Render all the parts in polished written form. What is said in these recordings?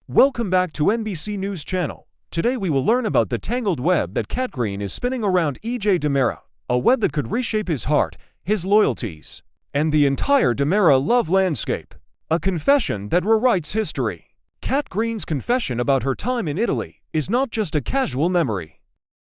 Welcome back to NBC News Channel. Today we will learn about the tangled web that Cat Green is spinning around E.J. DiMera, a web that could reshape his heart, his loyalties, and the entire DiMera love landscape. A confession that rewrites history. Cat Green's confession about her time in Italy is not just a casual memory.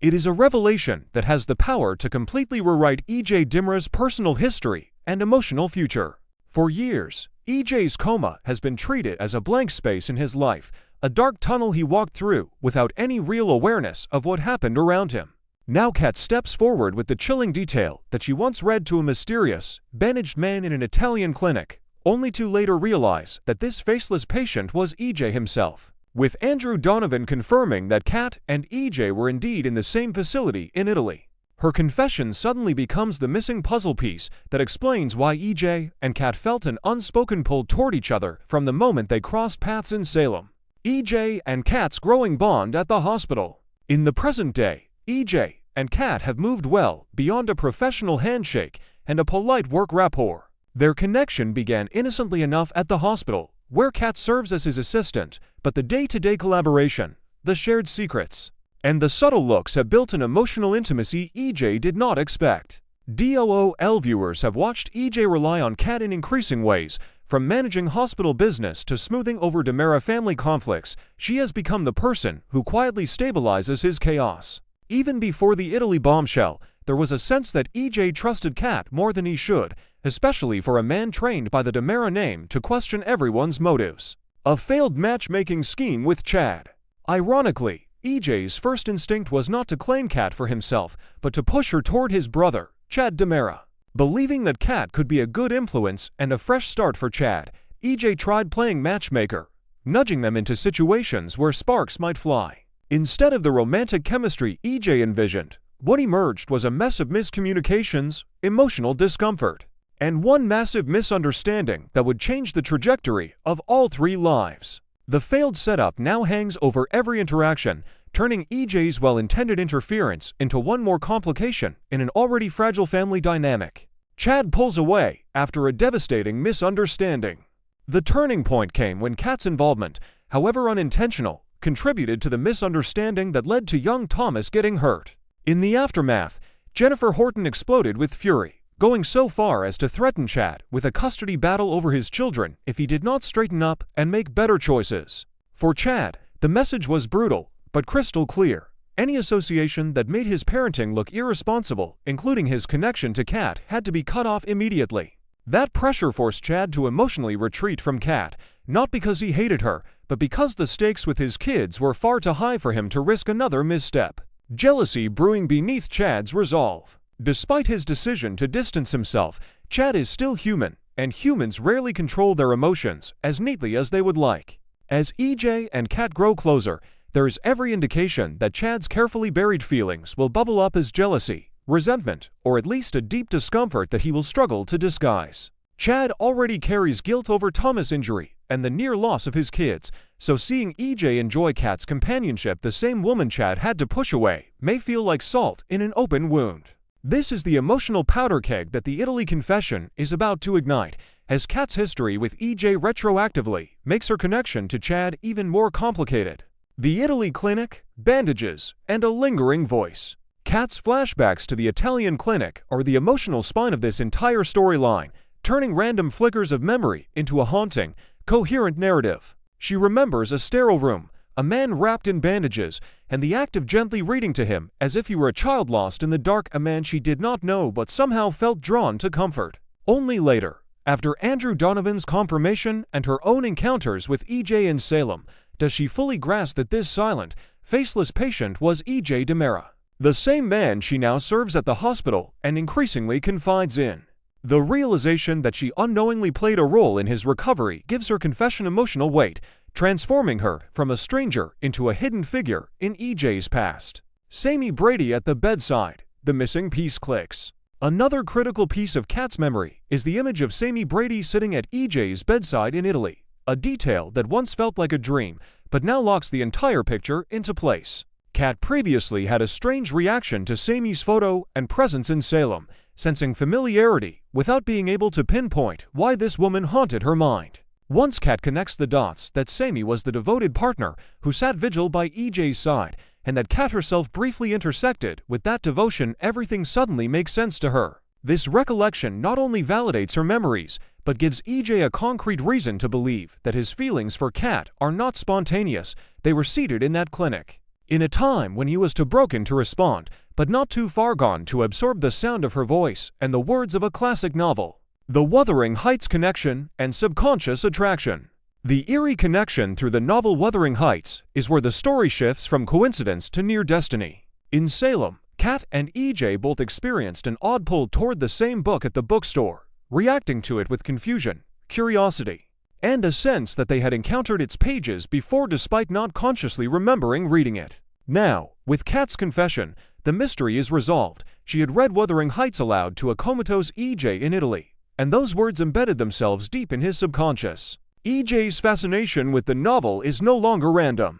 It is a revelation that has the power to completely rewrite E.J. DiMera's personal history and emotional future. For years, E.J.'s coma has been treated as a blank space in his life, a dark tunnel he walked through without any real awareness of what happened around him. Now Cat steps forward with the chilling detail that she once read to a mysterious, bandaged man in an Italian clinic, only to later realize that this faceless patient was E.J. himself, with Andrew Donovan confirming that Cat and E.J. were indeed in the same facility in Italy. Her confession suddenly becomes the missing puzzle piece that explains why E.J. and Cat felt an unspoken pull toward each other from the moment they crossed paths in Salem. E.J. and Cat's growing bond at the hospital. In the present day, E.J. and Cat have moved well beyond a professional handshake and a polite work rapport. Their connection began innocently enough at the hospital, where Cat serves as his assistant, but the day-to-day collaboration, the shared secrets, and the subtle looks have built an emotional intimacy E.J. did not expect. DOOL viewers have watched E.J. rely on Cat in increasing ways. From managing hospital business to smoothing over DiMera family conflicts, she has become the person who quietly stabilizes his chaos. Even before the Italy bombshell, there was a sense that E.J. trusted Cat more than he should, especially for a man trained by the DiMera name to question everyone's motives. A failed matchmaking scheme with Chad. Ironically, E.J.'s first instinct was not to claim Cat for himself, but to push her toward his brother, Chad DiMera. Believing that Cat could be a good influence and a fresh start for Chad, E.J. tried playing matchmaker, nudging them into situations where sparks might fly. Instead of the romantic chemistry E.J. envisioned, what emerged was a mess of miscommunications, emotional discomfort, and one massive misunderstanding that would change the trajectory of all three lives. The failed setup now hangs over every interaction, turning E.J.'s well-intended interference into one more complication in an already fragile family dynamic. Chad pulls away after a devastating misunderstanding. The turning point came when Cat's involvement, however unintentional, contributed to the misunderstanding that led to young Thomas getting hurt. In the aftermath, Jennifer Horton exploded with fury, going so far as to threaten Chad with a custody battle over his children if he did not straighten up and make better choices. For Chad, the message was brutal, but crystal clear. Any association that made his parenting look irresponsible, including his connection to Cat, had to be cut off immediately. That pressure forced Chad to emotionally retreat from Cat, not because he hated her, but because the stakes with his kids were far too high for him to risk another misstep. Jealousy brewing beneath Chad's resolve. Despite his decision to distance himself, Chad is still human, and humans rarely control their emotions as neatly as they would like. As E.J. and Cat grow closer, there is every indication that Chad's carefully buried feelings will bubble up as jealousy, resentment, or at least a deep discomfort that he will struggle to disguise. Chad already carries guilt over Thomas' injury and the near loss of his kids, so seeing E.J. enjoy Cat's companionship, the same woman Chad had to push away, may feel like salt in an open wound. This is the emotional powder keg that the Italy confession is about to ignite, as Cat's history with E.J. retroactively makes her connection to Chad even more complicated. The Italy clinic, bandages, and a lingering voice. Cat's flashbacks to the Italian clinic are the emotional spine of this entire storyline, turning random flickers of memory into a haunting, coherent narrative. She remembers a sterile room, a man wrapped in bandages, and the act of gently reading to him as if he were a child lost in the dark, a man she did not know but somehow felt drawn to comfort. Only later, after Andrew Donovan's confirmation and her own encounters with E.J. in Salem, does she fully grasp that this silent, faceless patient was E.J. DiMera, the same man she now serves at the hospital and increasingly confides in. The realization that she unknowingly played a role in his recovery gives her confession emotional weight, transforming her from a stranger into a hidden figure in E.J.'s past. Sami Brady at the bedside, the missing piece clicks. Another critical piece of Cat's memory is the image of Sami Brady sitting at E.J.'s bedside in Italy, a detail that once felt like a dream, but now locks the entire picture into place. Cat previously had a strange reaction to Sami's photo and presence in Salem, sensing familiarity without being able to pinpoint why this woman haunted her mind. Once Kat connects the dots that Sami was the devoted partner who sat vigil by EJ's side, and that Kat herself briefly intersected with that devotion, everything suddenly makes sense to her. This recollection not only validates her memories, but gives EJ a concrete reason to believe that his feelings for Kat are not spontaneous. They were seated in that clinic, in a time when he was too broken to respond, but not too far gone to absorb the sound of her voice and the words of a classic novel. The Wuthering Heights Connection and Subconscious Attraction. The eerie connection through the novel Wuthering Heights is where the story shifts from coincidence to near destiny. In Salem, Kat and EJ both experienced an odd pull toward the same book at the bookstore, reacting to it with confusion, curiosity, and a sense that they had encountered its pages before despite not consciously remembering reading it. Now, with Kat's confession, the mystery is resolved. She had read Wuthering Heights aloud to a comatose EJ in Italy, and those words embedded themselves deep in his subconscious. EJ's fascination with the novel is no longer random.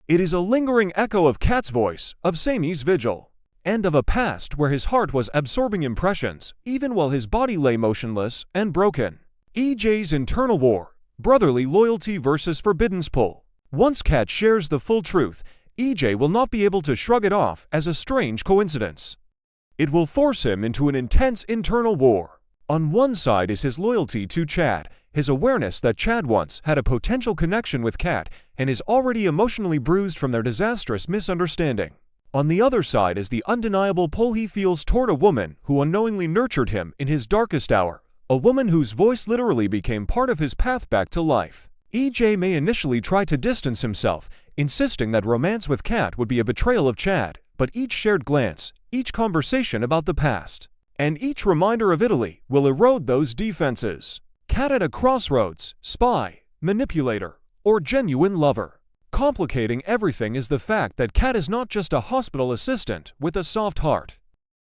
It is a lingering echo of Kat's voice, of Sami's vigil, and of a past where his heart was absorbing impressions, even while his body lay motionless and broken. EJ's internal war, brotherly loyalty versus forbidden's pull. Once Kat shares the full truth, EJ will not be able to shrug it off as a strange coincidence. It will force him into an intense internal war. On one side is his loyalty to Chad, his awareness that Chad once had a potential connection with Kat and is already emotionally bruised from their disastrous misunderstanding. On the other side is the undeniable pull he feels toward a woman who unknowingly nurtured him in his darkest hour, a woman whose voice literally became part of his path back to life. EJ may initially try to distance himself, insisting that romance with Kat would be a betrayal of Chad, but each shared glance, each conversation about the past, and each reminder of Italy will erode those defenses. Kat at a crossroads, spy, manipulator, or genuine lover. Complicating everything is the fact that Kat is not just a hospital assistant with a soft heart.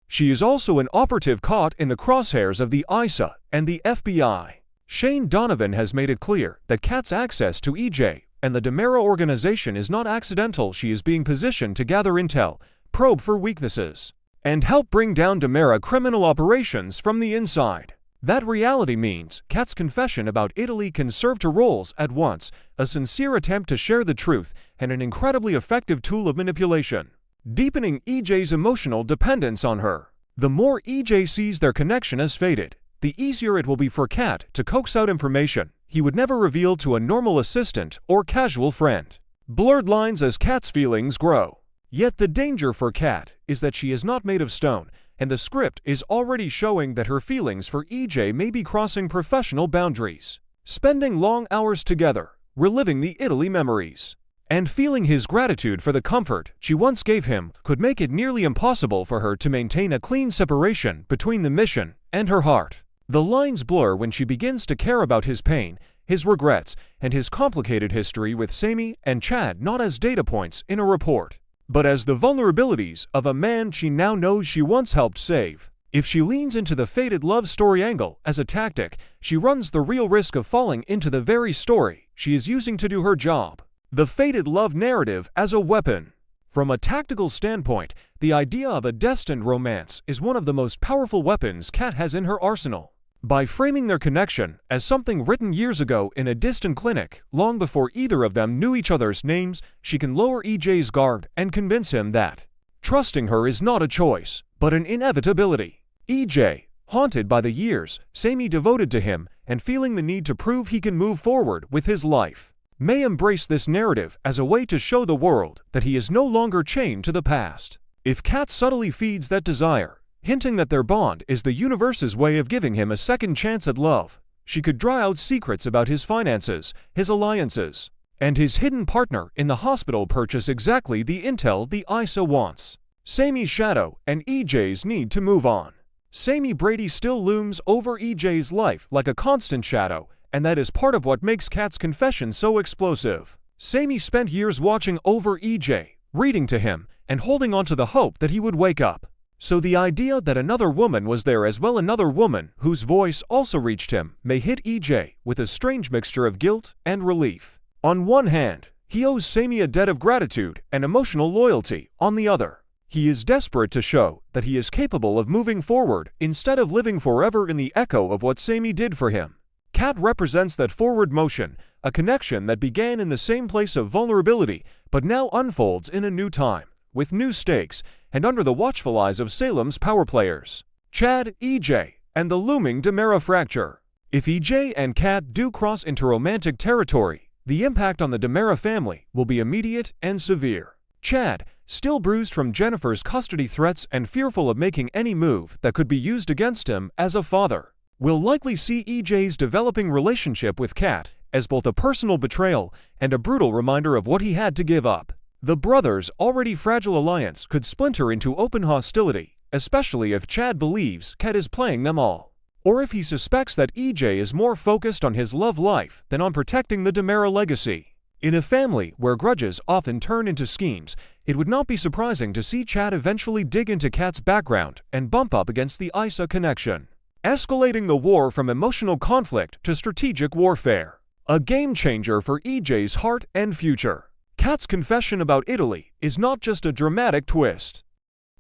She is also an operative caught in the crosshairs of the ISA and the FBI. Shane Donovan has made it clear that Kat's access to EJ and the DiMera organization is not accidental. She is being positioned to gather intel, probe for weaknesses, and help bring down DiMera criminal operations from the inside. That reality means Kat's confession about Italy can serve two roles at once: a sincere attempt to share the truth and an incredibly effective tool of manipulation, deepening EJ's emotional dependence on her. The more EJ sees their connection as faded, the easier it will be for Kat to coax out information he would never reveal to a normal assistant or casual friend. Blurred lines as Kat's feelings grow. Yet the danger for Kat is that she is not made of stone, and the script is already showing that her feelings for EJ may be crossing professional boundaries. Spending long hours together, reliving the Italy memories, and feeling his gratitude for the comfort she once gave him could make it nearly impossible for her to maintain a clean separation between the mission and her heart. The lines blur when she begins to care about his pain, his regrets, and his complicated history with Sami and Chad, not as data points in a report, but as the vulnerabilities of a man she now knows she once helped save. If she leans into the faded love story angle as a tactic, she runs the real risk of falling into the very story she is using to do her job. The faded love narrative as a weapon. From a tactical standpoint, the idea of a destined romance is one of the most powerful weapons Kat has in her arsenal. By framing their connection as something written years ago in a distant clinic, long before either of them knew each other's names, she can lower EJ's guard and convince him that trusting her is not a choice, but an inevitability. EJ, haunted by the years Sami devoted to him and feeling the need to prove he can move forward with his life, may embrace this narrative as a way to show the world that he is no longer chained to the past. If Kat subtly feeds that desire, hinting that their bond is the universe's way of giving him a second chance at love, she could draw out secrets about his finances, his alliances, and his hidden partner in the hospital purchase exactly the intel the ISA wants. Sami's shadow and EJ's need to move on. Sami Brady still looms over EJ's life like a constant shadow, and that is part of what makes Kat's confession so explosive. Sami spent years watching over EJ, reading to him, and holding on to the hope that he would wake up. So the idea that another woman was there as well, another woman whose voice also reached him, may hit EJ with a strange mixture of guilt and relief. On one hand, he owes Sami a debt of gratitude and emotional loyalty. On the other, he is desperate to show that he is capable of moving forward instead of living forever in the echo of what Sami did for him. Kat represents that forward motion, a connection that began in the same place of vulnerability but now unfolds in a new time, with new stakes, and under the watchful eyes of Salem's power players, Chad, EJ, and the looming DiMera fracture. If EJ and Kat do cross into romantic territory, the impact on the DiMera family will be immediate and severe. Chad, still bruised from Jennifer's custody threats and fearful of making any move that could be used against him as a father, will likely see EJ's developing relationship with Kat as both a personal betrayal and a brutal reminder of what he had to give up. The brothers' already fragile alliance could splinter into open hostility, especially if Chad believes Kat is playing them all, or if he suspects that EJ is more focused on his love life than on protecting the DiMera legacy. In a family where grudges often turn into schemes, it would not be surprising to see Chad eventually dig into Kat's background and bump up against the Isa connection, escalating the war from emotional conflict to strategic warfare. A game-changer for EJ's heart and future. Kat's confession about Italy is not just a dramatic twist.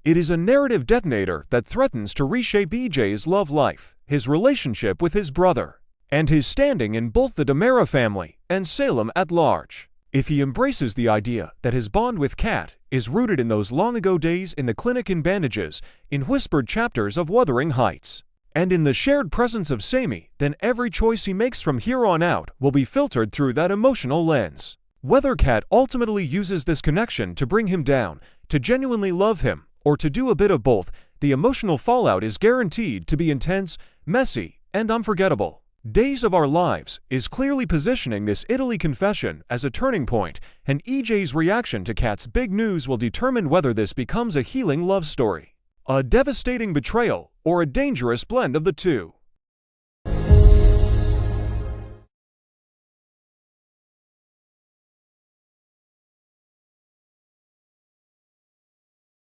It is a narrative detonator that threatens to reshape EJ's love life, his relationship with his brother, and his standing in both the DiMera family and Salem at large. If he embraces the idea that his bond with Kat is rooted in those long-ago days in the clinic in bandages, in whispered chapters of Wuthering Heights, and in the shared presence of Sami, then every choice he makes from here on out will be filtered through that emotional lens. Whether Kat ultimately uses this connection to bring him down, to genuinely love him, or to do a bit of both, the emotional fallout is guaranteed to be intense, messy, and unforgettable. Days of Our Lives is clearly positioning this Italy confession as a turning point, and EJ's reaction to Kat's big news will determine whether this becomes a healing love story, a devastating betrayal, or a dangerous blend of the two.